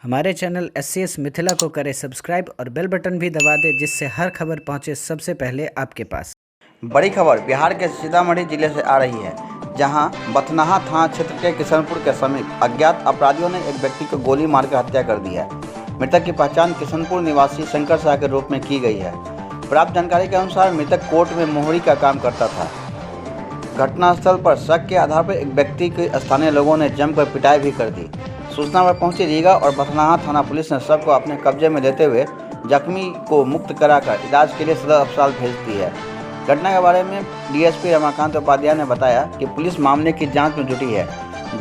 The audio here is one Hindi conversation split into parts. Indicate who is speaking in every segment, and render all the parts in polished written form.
Speaker 1: हमारे चैनल SCS मिथिला को करें सब्सक्राइब और बेल बटन भी दबा दें, जिससे हर खबर पहुंचे सबसे पहले आपके पास।
Speaker 2: बड़ी खबर बिहार के सीतामढ़ी जिले से आ रही है, जहां बथनाहा थाना क्षेत्र के किशनपुर के समीप अज्ञात अपराधियों ने एक व्यक्ति को गोली मारकर हत्या कर दी है। मृतक की पहचान किशनपुर निवासी शंकर शाह के रूप में की गई है। प्राप्त जानकारी के अनुसार मृतक कोर्ट में मोहरी का काम करता था। घटनास्थल पर शक के आधार पर एक व्यक्ति की स्थानीय लोगों ने जमकर पिटाई भी कर दी। सूचना पर पहुंची रीगा और बथनाहा थाना पुलिस ने शव को अपने कब्जे में लेते हुए जख्मी को मुक्त कराकर इलाज के लिए सदर अस्पताल भेज दी है। घटना के बारे में DSP रमाकांत उपाध्याय ने बताया कि पुलिस मामले की जांच में जुटी है।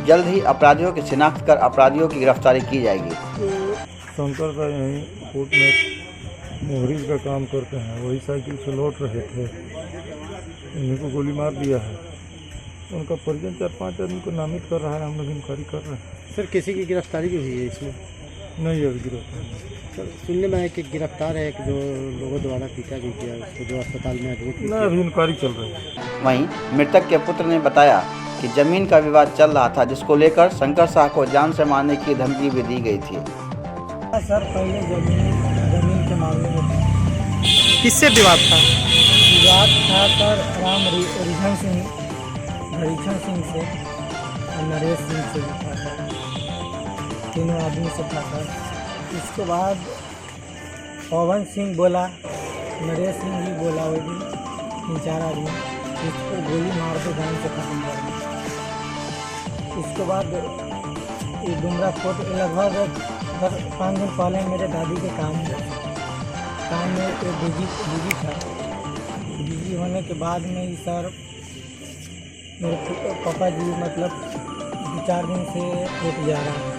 Speaker 2: जल्द ही अपराधियों की शिनाख्त कर अपराधियों की गिरफ्तारी की जाएगी।
Speaker 3: शंकर का यहीं कोर्ट में मोहरी का काम करते हैं, वही साइकिल से लौट रहे थे, इन्हीं को गोली मार दिया है। उनका परिजन 4-5 आदमी को नामित कर रहा है, हम लोग इंक्वायरी कर रहे हैं।
Speaker 4: सर किसी की गिरफ्तारी भी हुई है इसमें?
Speaker 3: नहीं अभी गिरफ्तार।
Speaker 4: सर सुनने में है कि गिरफ्तार है, एक जो लोगों द्वारा पीटा भी किया उसको, जो अस्पताल में एडमिट
Speaker 3: ना अभी इंक्वायरी चल रही है।
Speaker 2: वहीं मृतक के पुत्र ने बताया कि जमीन का विवाद चल रहा था, जिसको लेकर शंकर शाह को जान से मारने की धमकी भी दी गई थी।
Speaker 5: सर पहले जमीन के मामले में
Speaker 4: किससे विवाद था?
Speaker 5: विवाद था सर हरीक्षण सिंह से और नरेश सिंह से भी था सर, तीनों आदमी से था सर। इसके बाद पवन सिंह बोला, नरेश सिंह भी बोला, वो भी 3-4 आदमी इसको गोली मार के जान से खत्म कर दिया। इसके बाद ये डुमरा कोर्ट लगभग 5 दिन पहले मेरे दादी के काम में एक बिजी था। बिजी होने के बाद में ही सर मेरे पापा जी मतलब 2-4 दिन से कोर्ट जा रहा है।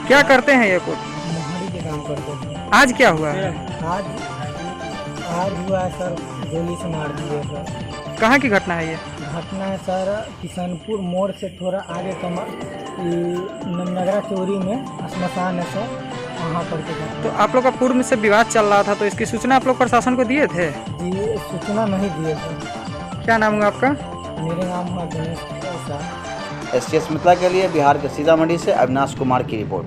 Speaker 4: क्या करते हैं ये कोर्ट?
Speaker 5: मोहरी के काम करते हैं।
Speaker 4: आज क्या हुआ है?
Speaker 5: आज हुआ है सर, गोली से मार दिए सर।
Speaker 4: कहाँ की घटना है ये?
Speaker 5: घटना है सर किशनपुर मोड़ से थोड़ा आगे नगरा चोरी में श्मशान है सर, वहाँ पर के घटना।
Speaker 4: तो आप लोग का पूर्व से विवाद चल रहा था, तो इसकी सूचना आप लोग प्रशासन को दिए थे?
Speaker 5: जी सूचना नहीं दिए सर।
Speaker 4: क्या नाम हुआ आपका?
Speaker 5: मेरे नाम हुआ गणेश शाह।
Speaker 2: SCS मिथिला के लिए बिहार के सीतामढ़ी से अविनाश कुमार की रिपोर्ट।